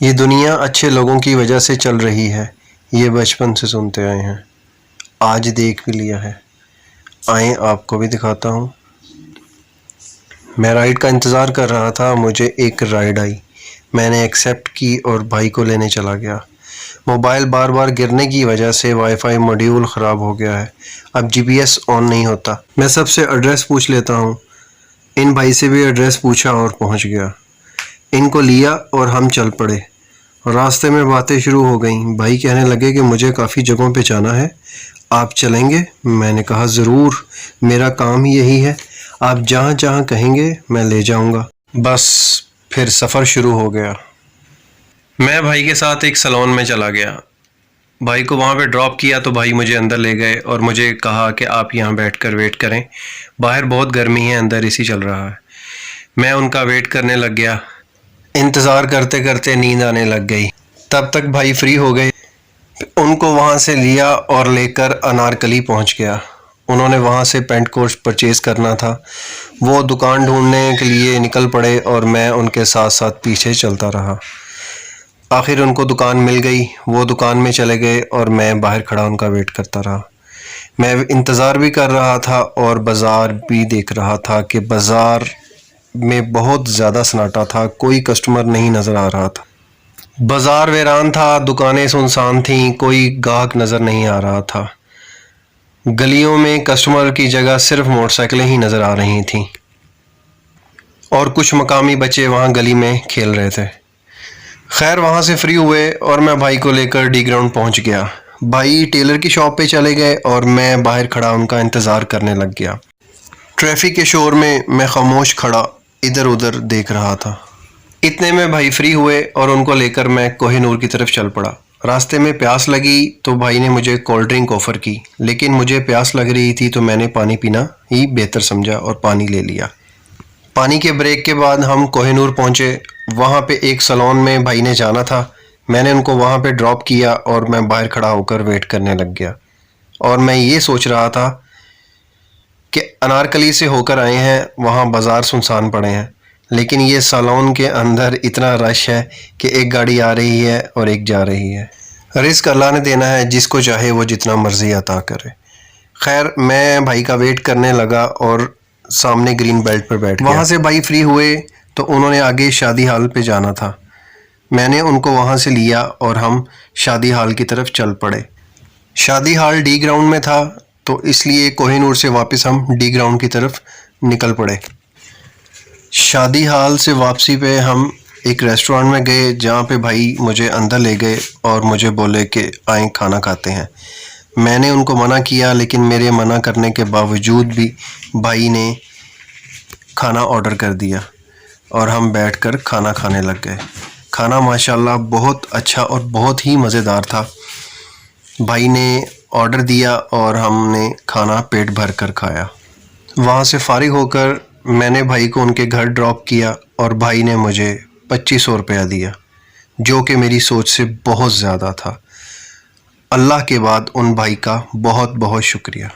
یہ دنیا اچھے لوگوں کی وجہ سے چل رہی ہے، یہ بچپن سے سنتے آئے ہیں، آج دیکھ بھی لیا ہے۔ آئیں آپ کو بھی دکھاتا ہوں۔ میں رائڈ کا انتظار کر رہا تھا، مجھے ایک رائڈ آئی، میں نے ایکسیپٹ کی اور بھائی کو لینے چلا گیا۔ موبائل بار بار گرنے کی وجہ سے وائی فائی ماڈیول خراب ہو گیا ہے، اب جی پی ایس آن نہیں ہوتا۔ میں سب سے ایڈریس پوچھ لیتا ہوں، ان بھائی سے بھی ایڈریس پوچھا اور پہنچ گیا۔ ان کو لیا اور ہم چل پڑے۔ راستے میں باتیں شروع ہو گئیں، بھائی کہنے لگے کہ مجھے کافی جگہوں پہ جانا ہے، آپ چلیں گے؟ میں نے کہا ضرور، میرا کام ہی یہی ہے، آپ جہاں جہاں کہیں گے میں لے جاؤں گا۔ بس پھر سفر شروع ہو گیا۔ میں بھائی کے ساتھ ایک سیلون میں چلا گیا، بھائی کو وہاں پہ ڈراپ کیا تو بھائی مجھے اندر لے گئے اور مجھے کہا کہ آپ یہاں بیٹھ کر ویٹ کریں، باہر بہت گرمی ہے، اندر اسی چل رہا ہے۔ میں ان کا ویٹ کرنے لگ گیا، انتظار کرتے کرتے نیند آنے لگ گئی۔ تب تک بھائی فری ہو گئے، ان کو وہاں سے لیا اور لے کر انارکلی پہنچ گیا۔ انہوں نے وہاں سے پینٹ کوٹ پرچیز کرنا تھا، وہ دکان ڈھونڈنے کے لیے نکل پڑے اور میں ان کے ساتھ ساتھ پیچھے چلتا رہا۔ آخر ان کو دکان مل گئی، وہ دکان میں چلے گئے اور میں باہر کھڑا ان کا ویٹ کرتا رہا۔ میں انتظار بھی کر رہا تھا اور بازار بھی دیکھ رہا تھا کہ بازار میں بہت زیادہ سناٹا تھا، کوئی کسٹمر نہیں نظر آ رہا تھا۔ بازار ویران تھا، دکانیں سنسان تھیں، کوئی گاہک نظر نہیں آ رہا تھا۔ گلیوں میں کسٹمر کی جگہ صرف موٹر سائیکلیں ہی نظر آ رہی تھیں اور کچھ مقامی بچے وہاں گلی میں کھیل رہے تھے۔ خیر وہاں سے فری ہوئے اور میں بھائی کو لے کر ڈی گراؤنڈ پہنچ گیا۔ بھائی ٹیلر کی شاپ پہ چلے گئے اور میں باہر کھڑا ان کا انتظار کرنے لگ گیا۔ ٹریفک کے شور میں خاموش کھڑا ادھر ادھر دیکھ رہا تھا۔ اتنے میں بھائی فری ہوئے اور ان کو لے کر میں کوہ نور کی طرف چل پڑا۔ راستے میں پیاس لگی تو بھائی نے مجھے کولڈ ڈرنک آفر کی، لیکن مجھے پیاس لگ رہی تھی تو میں نے پانی پینا ہی بہتر سمجھا اور پانی لے لیا۔ پانی کے بریک کے بعد ہم کوہ نور پہنچے، وہاں پہ ایک سیلون میں بھائی نے جانا تھا، میں نے ان کو وہاں پہ ڈراپ کیا اور میں باہر کھڑا ہو کر ویٹ کرنے لگ گیا۔ اور میں یہ سوچ رہا تھا کہ انارکلی سے ہو کر آئے ہیں، وہاں بازار سنسان پڑے ہیں، لیکن یہ سیلون کے اندر اتنا رش ہے کہ ایک گاڑی آ رہی ہے اور ایک جا رہی ہے۔ رزق اللہ نے دینا ہے، جس کو چاہے وہ جتنا مرضی عطا کرے۔ خیر میں بھائی کا ویٹ کرنے لگا اور سامنے گرین بیلٹ پر بیٹھ گیا۔ وہاں سے بھائی فری ہوئے تو انہوں نے آگے شادی ہال پہ جانا تھا، میں نے ان کو وہاں سے لیا اور ہم شادی ہال کی طرف چل پڑے۔ شادی ہال ڈی گراؤنڈ میں تھا تو اس لیے کوہ نور سے واپس ہم ڈی گراؤنڈ کی طرف نکل پڑے۔ شادی ہال سے واپسی پہ ہم ایک ریسٹورانٹ میں گئے جہاں پہ بھائی مجھے اندر لے گئے اور مجھے بولے کہ آئیں کھانا کھاتے ہیں۔ میں نے ان کو منع کیا، لیکن میرے منع کرنے کے باوجود بھی بھائی نے کھانا آرڈر کر دیا اور ہم بیٹھ کر کھانا کھانے لگ گئے۔ کھانا ماشاءاللہ بہت اچھا اور بہت ہی مزیدار تھا۔ بھائی نے آرڈر دیا اور ہم نے کھانا پیٹ بھر کر کھایا۔ وہاں سے فارغ ہو کر میں نے بھائی کو ان کے گھر ڈراپ کیا اور بھائی نے مجھے 2500 روپیہ دیا، جو کہ میری سوچ سے بہت زیادہ تھا۔ اللہ کے بعد ان بھائی کا بہت بہت شکریہ۔